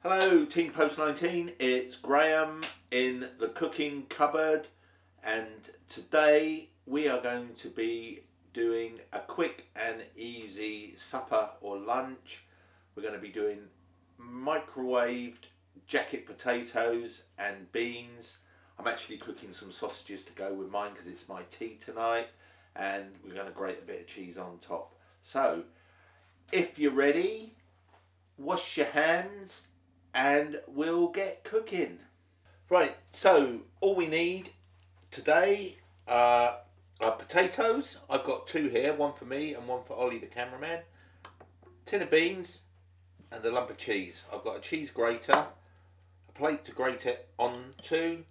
Hello Team Post 19, it's Graham in the cooking cupboard, and today we are going to be doing a quick and easy supper or lunch. We're going to be doing microwaved jacket potatoes and beans. I'm actually cooking some sausages to go with mine because it's my tea tonight, and we're going to grate a bit of cheese on top. So if you're ready, wash your hands and we'll get cooking. Right, so all we need today are potatoes. I've got two here, one for me and one for Ollie the cameraman. Tin of beans and a lump of cheese. I've got a cheese grater, a plate to grate it onto,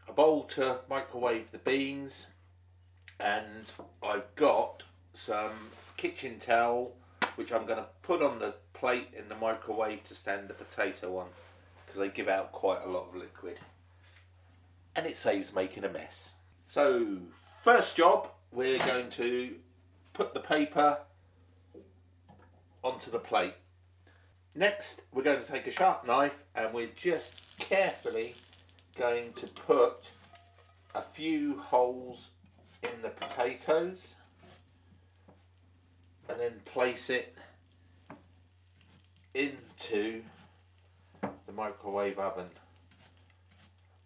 a bowl to microwave the beans, and I've got some kitchen towel which I'm going to put on the plate in the microwave to stand the potato on, because they give out quite a lot of liquid and it saves making a mess. So first job, we're going to put the paper onto the plate. Next we're going to take a sharp knife and we're just carefully going to put a few holes in the potatoes and then place it into the microwave oven.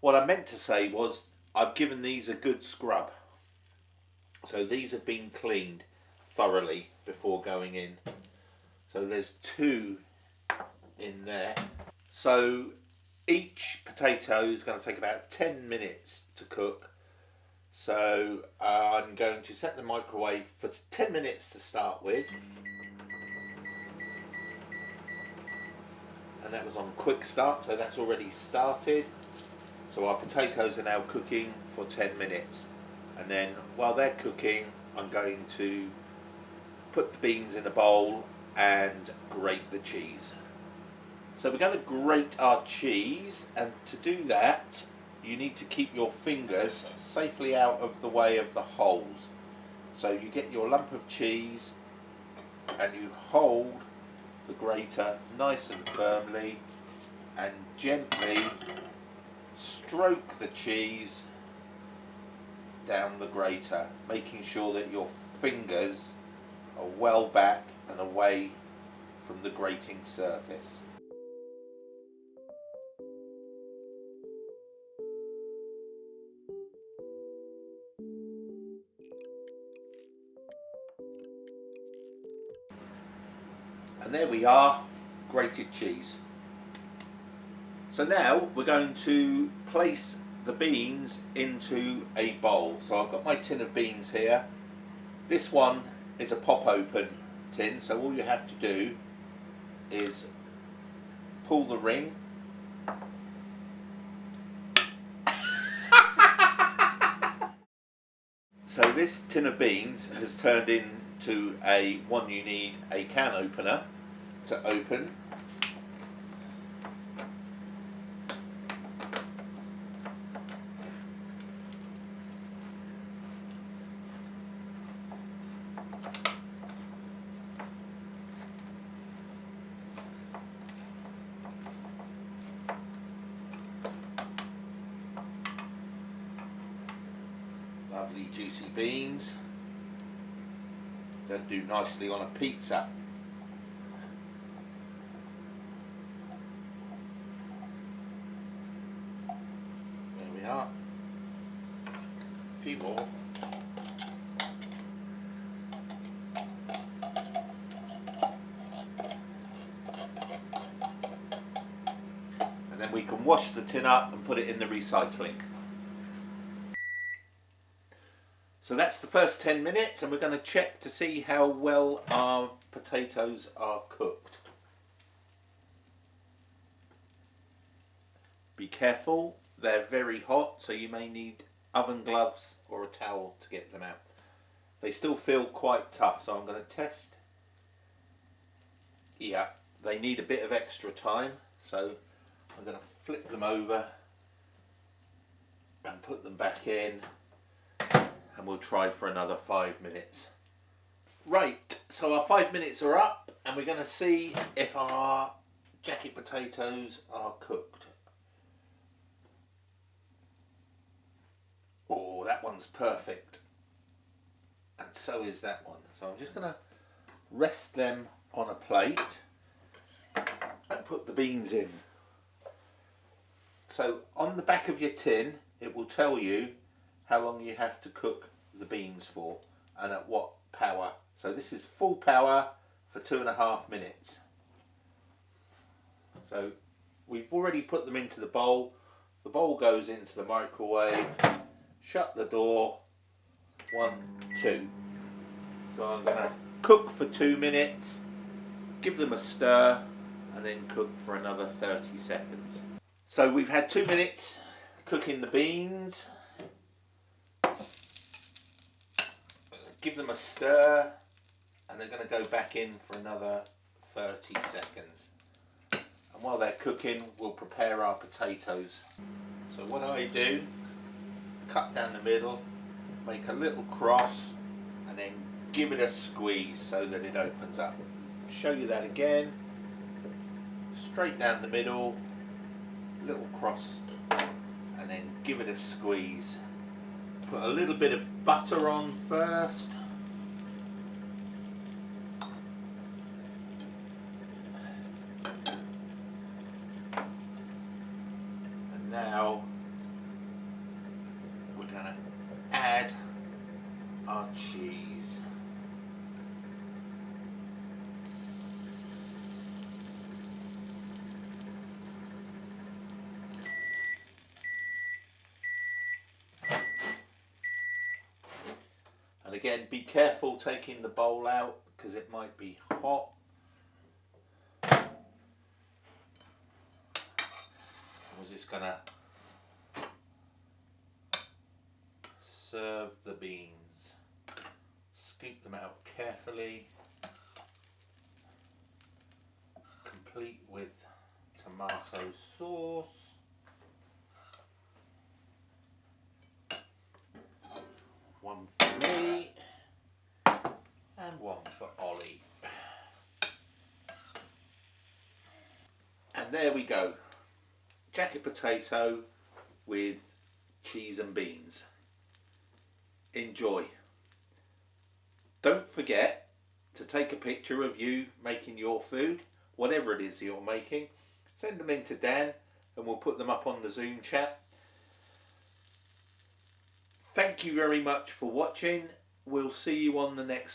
What I meant to say was I've given these a good scrub. So these have been cleaned thoroughly before going in. So there's two in there. So each potato is going to take about 10 minutes to cook. So I'm going to set the microwave for 10 minutes to start with. And that was on quick start, so that's already started. So our potatoes are now cooking for 10 minutes. And then while they're cooking, I'm going to put the beans in a bowl and grate the cheese. So we're going to grate our cheese, and to do that you need to keep your fingers safely out of the way of the holes. So you get your lump of cheese and you hold the grater nice and firmly and gently stroke the cheese down the grater, making sure that your fingers are well back and away from the grating surface. And there we are, grated cheese. So now we're going to place the beans into a bowl. So I've got my tin of beans here. This one is a pop open tin, so all you have to do is pull the ring. So this tin of beans has turned into one you need a can opener to open. Lovely juicy beans. They'll do nicely on a pizza. There we are. A few more. And then we can wash the tin up and put it in the recycling. So that's the first 10 minutes, and we're going to check to see how well our potatoes are cooked. Be careful, they're very hot, so you may need oven gloves or a towel to get them out. They still feel quite tough, so I'm going to test. Yeah, they need a bit of extra time, so I'm going to flip them over and put them back in. And we'll try for another 5 minutes. Right, so our 5 minutes are up and we're going to see if our jacket potatoes are cooked. Oh, that one's perfect. And so is that one. So I'm just going to rest them on a plate and put the beans in. So on the back of your tin, it will tell you how long you have to cook the beans for and at what power. So this is full power for 2.5 minutes. So we've already put them into the bowl. The bowl goes into the microwave. Shut the door. 1, 2. So I'm going to cook for 2 minutes, give them a stir, and then cook for another 30 seconds. So we've had 2 minutes cooking the beans. Give them a stir, and they're going to go back in for another 30 seconds. And while they're cooking, we'll prepare our potatoes. So what do? Cut down the middle, make a little cross, and then give it a squeeze so that it opens up. Show you that again. Straight down the middle, little cross, and then give it a squeeze. Put a little bit of butter on first. And now we're going to add our cheese. And again, be careful taking the bowl out because it might be hot. We're just going to serve the beans. Scoop them out carefully, complete with tomato sauce. One for me and one for Ollie. And there we go. Jacket potato with cheese and beans. Enjoy. Don't forget to take a picture of you making your food, whatever it is you're making. Send them in to Dan and we'll put them up on the Zoom chat. Thank you very much for watching. We'll see you on the next